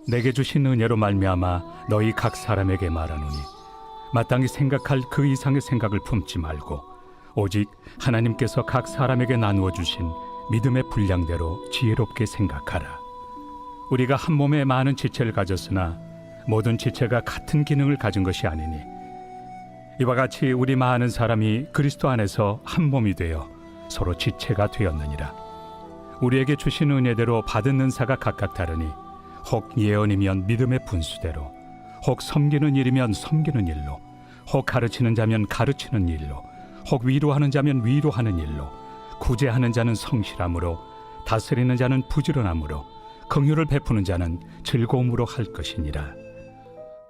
내게 주신 은혜로 말미암아 너희 각 사람에게 말하노니 마땅히 생각할 그 이상의 생각을 품지 말고 오직 하나님께서 각 사람에게 나누어 주신 믿음의 분량대로 지혜롭게 생각하라. 우리가 한 몸에 많은 지체를 가졌으나 모든 지체가 같은 기능을 가진 것이 아니니 이와 같이 우리 많은 사람이 그리스도 안에서 한 몸이 되어 서로 지체가 되었느니라. 우리에게 주신 은혜대로 받은 은사가 각각 다르니 혹 예언이면 믿음의 분수대로, 혹 섬기는 일이면 섬기는 일로, 혹 가르치는 자면 가르치는 일로, 혹 위로하는 자면 위로하는 일로, 구제하는 자는 성실함으로, 다스리는 자는 부지런함으로, 긍휼을 베푸는 자는 즐거움으로 할 것이니라.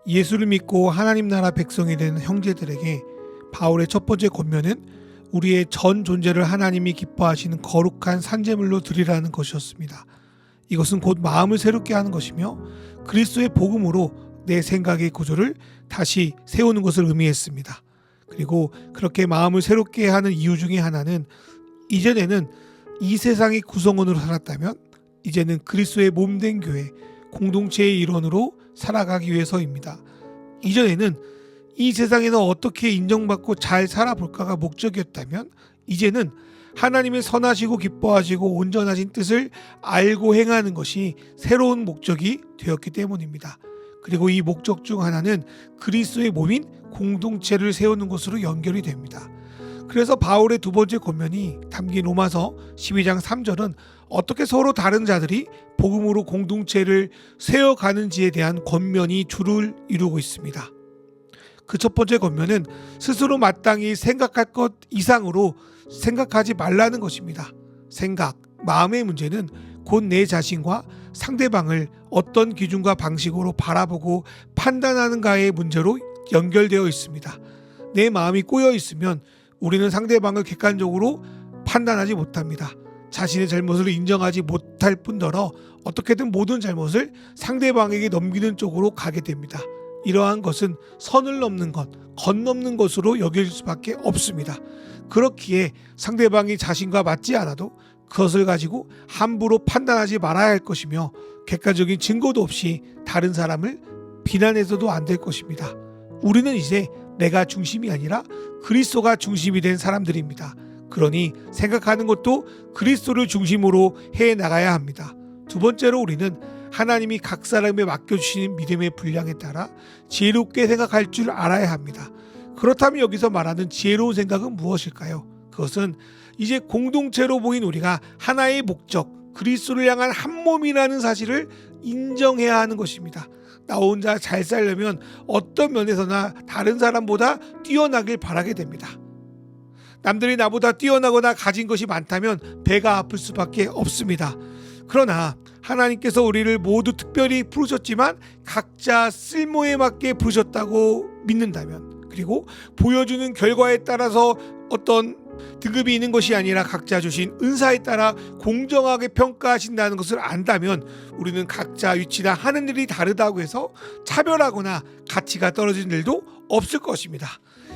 예수를 믿고 하나님 나라 백성이 된 형제들에게 바울의 첫 번째 권면은 우리의 전 존재를 하나님이 기뻐하시는 거룩한 산제물로 드리라는 것이었습니다. 이것은 곧 마음을 새롭게 하는 것이며 그리스도의 복음으로 내 생각의 구조를 다시 세우는 것을 의미했습니다. 그리고 그렇게 마음을 새롭게 하는 이유 중에 하나는 이전에는 이 세상의 구성원으로 살았다면 이제는 그리스도의 몸된 교회, 공동체의 일원으로 살아가기 위해서입니다. 이전에는 이 세상에서 어떻게 인정받고 잘 살아볼까가 목적이었다면 이제는 하나님의 선하시고 기뻐하시고 온전하신 뜻을 알고 행하는 것이 새로운 목적이 되었기 때문입니다. 그리고 이 목적 중 하나는 그리스도의 몸인 공동체를 세우는 것으로 연결이 됩니다. 그래서 바울의 두 번째 권면이 담긴 로마서 12장 3절은 어떻게 서로 다른 자들이 복음으로 공동체를 세워가는지에 대한 권면이 주를 이루고 있습니다. 그 첫 번째 권면은 스스로 마땅히 생각할 것 이상으로 생각하지 말라는 것입니다. 생각, 마음의 문제는 곧 내 자신과 상대방을 어떤 기준과 방식으로 바라보고 판단하는가의 문제로 연결되어 있습니다. 내 마음이 꼬여 있으면 우리는 상대방을 객관적으로 판단하지 못합니다. 자신의 잘못을 인정하지 못할 뿐더러 어떻게든 모든 잘못을 상대방에게 넘기는 쪽으로 가게 됩니다. 이러한 것은 선을 넘는 것, 건넘는 것으로 여길 수밖에 없습니다. 그렇기에 상대방이 자신과 맞지 않아도 그것을 가지고 함부로 판단하지 말아야 할 것이며 객관적인 증거도 없이 다른 사람을 비난해서도 안 될 것입니다. 우리는 이제 내가 중심이 아니라 그리스도가 중심이 된 사람들입니다. 그러니 생각하는 것도 그리스도를 중심으로 해 나가야 합니다. 두 번째로 우리는 하나님이 각 사람에 맡겨주시는 믿음의 분량에 따라 지혜롭게 생각할 줄 알아야 합니다. 그렇다면 여기서 말하는 지혜로운 생각은 무엇일까요? 그것은 이제 공동체로 모인 우리가 하나의 목적, 그리스도를 향한 한 몸이라는 사실을 인정해야 하는 것입니다. 나 혼자 잘 살려면 어떤 면에서나 다른 사람보다 뛰어나길 바라게 됩니다. 남들이 나보다 뛰어나거나 가진 것이 많다면 배가 아플 수밖에 없습니다. 그러나 하나님께서 우리를 모두 특별히 부르셨지만 각자 쓸모에 맞게 부르셨다고 믿는다면, 그리고 보여주는 결과에 따라서 어떤 등급이 있는 것이 아니라 각자 주신 은사에 따라 공정하게 평가하신다는 것을 안다면 우리는 각자 위치나 하는 일이 다르다고 해서 차별하거나 가치가 떨어진 일도 없을 것입니다.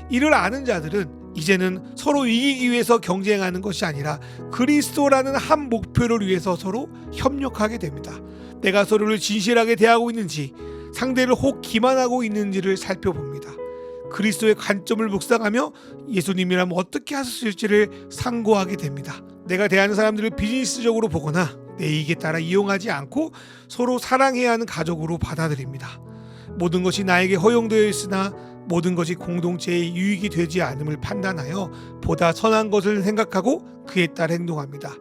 이를 아는 자들은 이제는 서로 이기기 위해서 경쟁하는 것이 아니라 그리스도라는 한 목표를 위해서 서로 협력하게 됩니다. 내가 서로를 진실하게 대하고 있는지, 상대를 혹 기만하고 있는지를 살펴봅니다. 그리스도의 관점을 묵상하며 예수님이라면 어떻게 하셨을지를 상고하게 됩니다. 내가 대하는 사람들을 비즈니스적으로 보거나 내 이익에 따라 이용하지 않고 서로 사랑해야 하는 가족으로 받아들입니다. 모든 것이 나에게 허용되어 있으나 모든 것이 공동체의 유익이 되지 않음을 판단하여 보다 선한 것을 생각하고 그에 따라 행동합니다.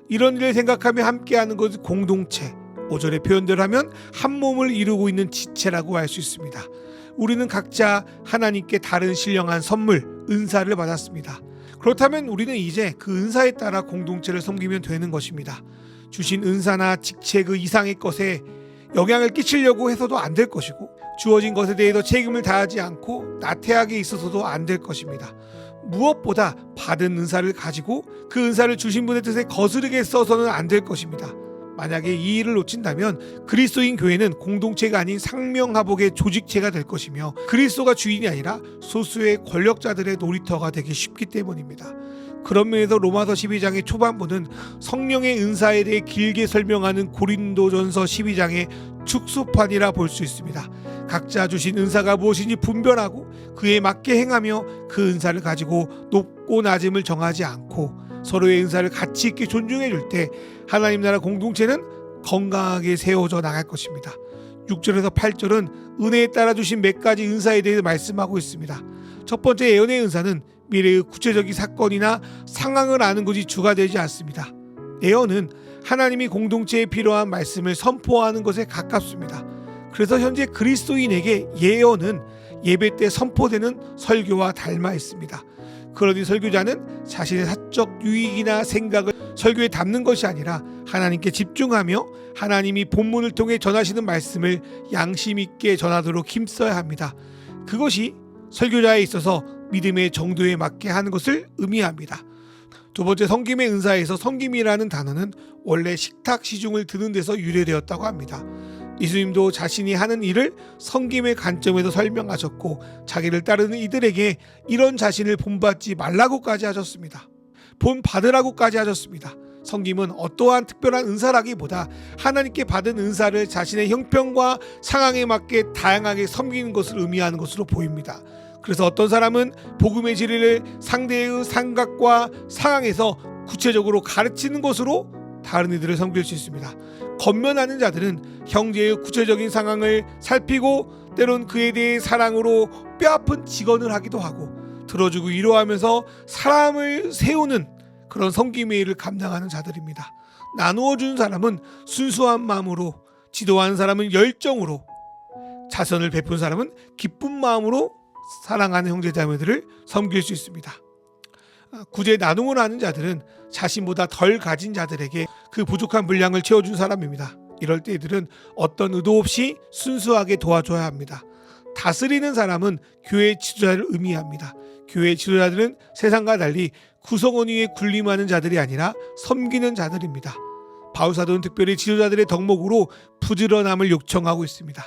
이런 일을 생각하며 함께하는 것은 공동체, 5절의 표현대로 하면 한 몸을 이루고 있는 지체라고 할 수 있습니다. 우리는 각자 하나님께 다른 신령한 선물, 은사를 받았습니다. 그렇다면 우리는 이제 그 은사에 따라 공동체를 섬기면 되는 것입니다. 주신 은사나 직책 그 이상의 것에 영향을 끼치려고 해서도 안 될 것이고, 주어진 것에 대해서 책임을 다하지 않고 나태하게 있어서도 안 될 것입니다. 무엇보다 받은 은사를 가지고 그 은사를 주신 분의 뜻에 거스르게 써서는 안 될 것입니다. 만약에 이 일을 놓친다면 그리스도인 교회는 공동체가 아닌 상명하복의 조직체가 될 것이며 그리스도가 주인이 아니라 소수의 권력자들의 놀이터가 되기 쉽기 때문입니다. 그런 면에서 로마서 12장의 초반부는 성령의 은사에 대해 길게 설명하는 고린도전서 12장의 축소판이라 볼 수 있습니다. 각자 주신 은사가 무엇인지 분별하고 그에 맞게 행하며 그 은사를 가지고 높고 낮음을 정하지 않고 서로의 은사를 가치 있게 존중해 줄 때 하나님 나라 공동체는 건강하게 세워져 나갈 것입니다. 6절에서 8절은 은혜에 따라 주신 몇 가지 은사에 대해 말씀하고 있습니다. 첫 번째 예언의 은사는 미래의 구체적인 사건이나 상황을 아는 것이 주가 되지 않습니다. 예언은 하나님이 공동체에 필요한 말씀을 선포하는 것에 가깝습니다. 그래서 현재 그리스도인에게 예언은 예배 때 선포되는 설교와 닮아 있습니다. 그러니 설교자는 자신의 사적 유익이나 생각을 설교에 담는 것이 아니라 하나님께 집중하며 하나님이 본문을 통해 전하시는 말씀을 양심 있게 전하도록 힘써야 합니다. 그것이 설교자에 있어서 믿음의 정도에 맞게 하는 것을 의미합니다. 두 번째, 섬김의 은사에서 섬김이라는 단어는 원래 식탁 시중을 드는 데서 유래되었다고 합니다. 예수님도 자신이 하는 일을 섬김의 관점에서 설명하셨고 자기를 따르는 이들에게 이런 자신을 본받지 말라고까지 하셨습니다. 본받으라고까지 하셨습니다. 섬김은 어떠한 특별한 은사라기보다 하나님께 받은 은사를 자신의 형편과 상황에 맞게 다양하게 섬기는 것을 의미하는 것으로 보입니다. 그래서 어떤 사람은 복음의 진리를 상대의 생각과 상황에서 구체적으로 가르치는 것으로 다른 이들을 섬길 수 있습니다. 권면하는 자들은 형제의 구체적인 상황을 살피고 때론 그에 대해 사랑으로 뼈아픈 직언을 하기도 하고 들어주고 위로하면서 사람을 세우는 그런 섬김의 일을 감당하는 자들입니다. 나누어 준 사람은 순수한 마음으로, 지도하는 사람은 열정으로, 자선을 베푼 사람은 기쁜 마음으로 사랑하는 형제자매들을 섬길 수 있습니다. 구제 나눔을 하는 자들은 자신보다 덜 가진 자들에게 그 부족한 분량을 채워준 사람입니다. 이럴 때 이들은 어떤 의도 없이 순수하게 도와줘야 합니다. 다스리는 사람은 교회 지도자를 의미합니다. 교회 지도자들은 세상과 달리 구성원 위에 군림하는 자들이 아니라 섬기는 자들입니다. 바울사도는 특별히 지도자들의 덕목으로 부지런함을 요청하고 있습니다.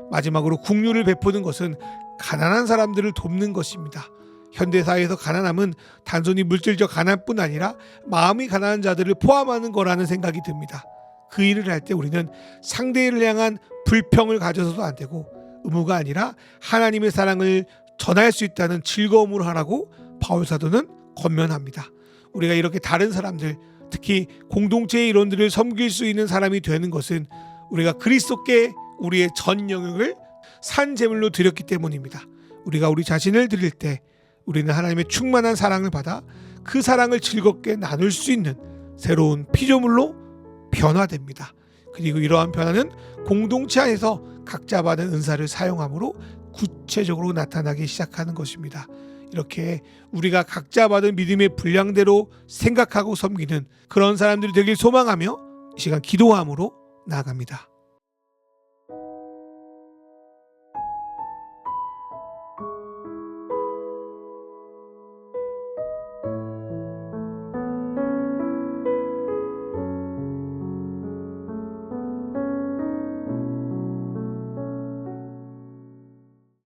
마지막으로 국류를 베푸는 것은 가난한 사람들을 돕는 것입니다. 현대사회에서 가난함은 단순히 물질적 가난뿐 아니라 마음이 가난한 자들을 포함하는 거라는 생각이 듭니다. 그 일을 할 때 우리는 상대를 향한 불평을 가져서도 안 되고 의무가 아니라 하나님의 사랑을 전할 수 있다는 즐거움으로 하라고 바울사도는 권면합니다. 우리가 이렇게 다른 사람들, 특히 공동체의 일원들을 섬길 수 있는 사람이 되는 것은 우리가 그리스도께 우리의 전 영역을 산 제물로 드렸기 때문입니다. 우리가 우리 자신을 드릴 때 우리는 하나님의 충만한 사랑을 받아 그 사랑을 즐겁게 나눌 수 있는 새로운 피조물로 변화됩니다. 그리고 이러한 변화는 공동체 안에서 각자 받은 은사를 사용함으로 구체적으로 나타나기 시작하는 것입니다. 이렇게 우리가 각자 받은 믿음의 분량대로 생각하고 섬기는 그런 사람들이 되길 소망하며 이 시간 기도함으로 나아갑니다.